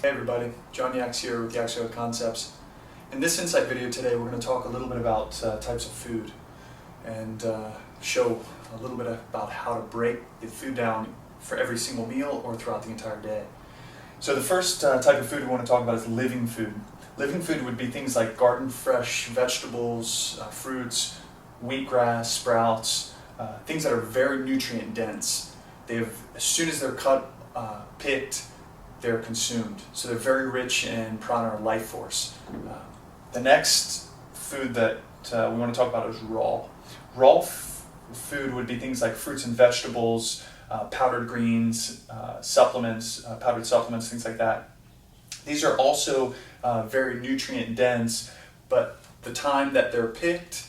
Hey everybody, John Yax here with Yaxo Concepts. In this insight video today we're going to talk a little bit about types of food and show a little bit about how to break the food down for every single meal or throughout the entire day. So the first type of food we want to talk about is living food. Living food would be things like garden fresh vegetables, fruits, wheatgrass, sprouts, things that are very nutrient dense. As soon as they're cut, picked, they're consumed. So they're very rich in prana or life force. The next food that we want to talk about is raw. Raw food would be things like fruits and vegetables, powdered greens, supplements, powdered supplements, things like that. These are also very nutrient dense, but the time that they're picked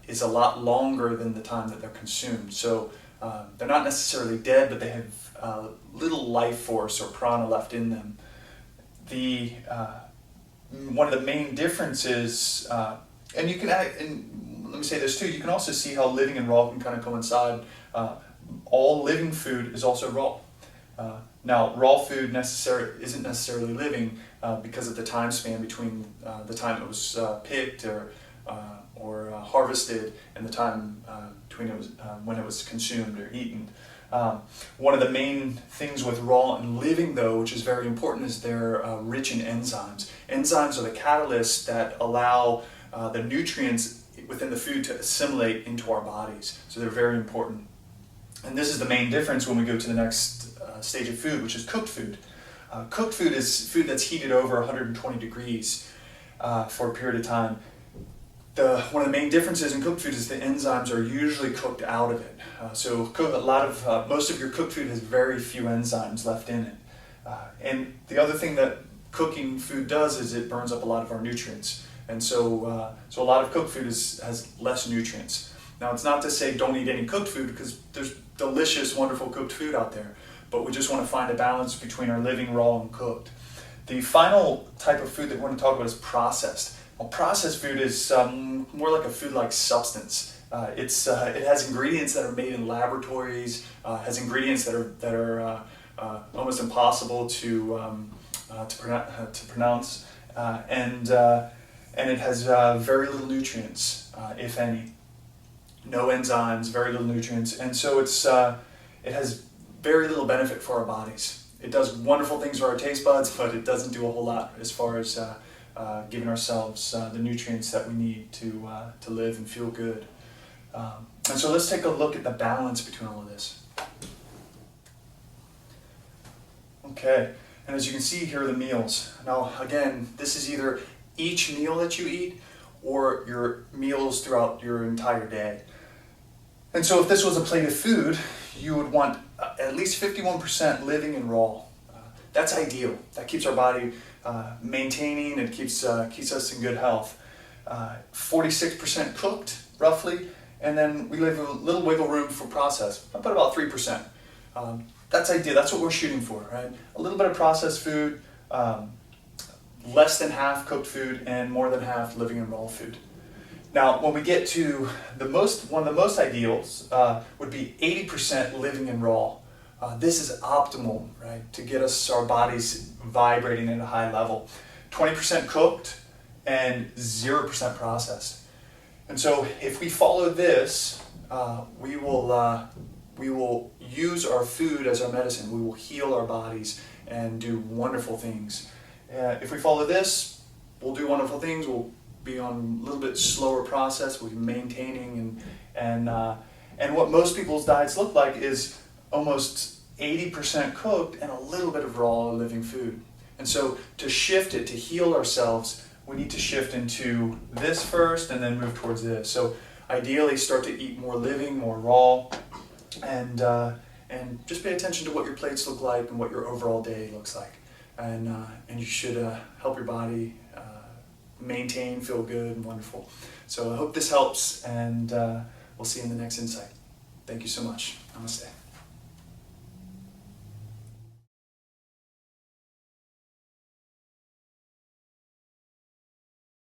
is a lot longer than the time that they're consumed. So they're not necessarily dead, but they have little life force or prana left in them. One of the main differences, and you can and let me say this too, you can also see how living and raw can kind of coincide. All living food is also raw. Now, raw food isn't necessarily living because of the time span between the time it was picked or harvested and the time between when it was consumed or eaten. One of the main things with raw and living, though, which is very important, is they're rich in enzymes. Enzymes are the catalysts that allow the nutrients within the food to assimilate into our bodies. So they're very important. And this is the main difference when we go to the next stage of food, which is cooked food. Cooked food is food that's heated over 120 degrees for a period of time. One of the main differences in cooked food is the enzymes are usually cooked out of it. Most of your cooked food has very few enzymes left in it. And the other thing that cooking food does is it burns up a lot of our nutrients. And so a lot of cooked food has less nutrients. Now, it's not to say don't eat any cooked food, because there's delicious, wonderful cooked food out there. But we just want to find a balance between our living, raw, and cooked. The final type of food that we want to talk about is processed. Well, processed food is more like a food-like substance. It has ingredients that are made in laboratories, has ingredients that are almost impossible to pronounce, and it has very little nutrients, if any. No enzymes, very little nutrients, and so it has very little benefit for our bodies. It does wonderful things for our taste buds, but it doesn't do a whole lot as far as giving ourselves the nutrients that we need to live and feel good. And so let's take a look at the balance between all of this. Okay, and as you can see, here are the meals. Now again, this is either each meal that you eat or your meals throughout your entire day. And so if this was a plate of food, you would want at least 51% living and raw. That's ideal. That keeps our body maintaining and keeps us in good health. 46% cooked, roughly, and then we leave a little wiggle room for processed. I put about 3%. That's ideal. That's what we're shooting for, right? A little bit of processed food, less than half cooked food, and more than half living and raw food. Now, when we get to one of the most ideals would be 80% living and raw. This is optimal, right, to get our bodies vibrating at a high level. 20% cooked and 0% processed. And so if we follow this, we will use our food as our medicine. We will heal our bodies and do wonderful things. If we follow this, we'll do wonderful things. We'll be on a little bit slower process. We'll be maintaining and what most people's diets look like is almost 80% cooked and a little bit of raw living food. And so to shift it, to heal ourselves, we need to shift into this first and then move towards this. So ideally start to eat more living, more raw, and just pay attention to what your plates look like and what your overall day looks like. And you should help your body maintain, feel good, and wonderful. So I hope this helps, and we'll see you in the next insight. Thank you so much. Namaste.